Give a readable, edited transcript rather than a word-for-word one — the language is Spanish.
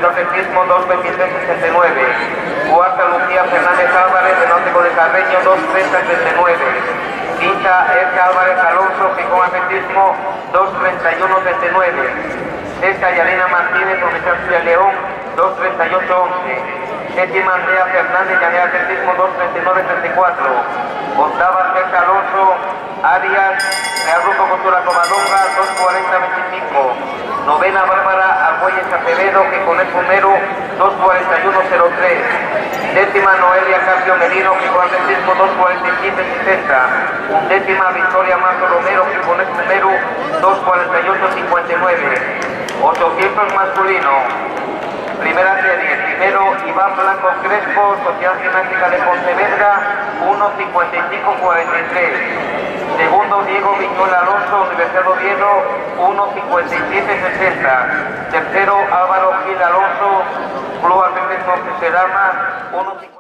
Partido Atletismo 2:23:69. Cuarta, Lucía Fernández Álvarez de Norte de Carreño 2:30:39. Quinta, Erika Álvarez Alonso, Picón Atletismo 2:31:39. Sexta, Yarina Martínez, Universidad de León 2:38:11. Séptima, Andrea Fernández, Llanera Atletismo 2:39:34. Octava, Erika Alonso Arias, Real Grupo Cultura Covadonga 2:40:25. Novena, Bárbara Argüelles Acevedo, que con el número 2:41:03. Décima, Noelia Carpio Merino, que con atletismo 2:47:60. Undécima, Victoria Marco Romero, que con el número 2:48:59. 800 masculino. Primera serie, primero Iván Blanco Crespo, Sociedad Gimnástica de Pontevedra, 1:55:43. Segundo, Diego Viñola Alonso, Universidad de Oviedo, 1:57:60. Tercero, Álvaro Gil Alonso, Club Atletismo Sedama, 1:50.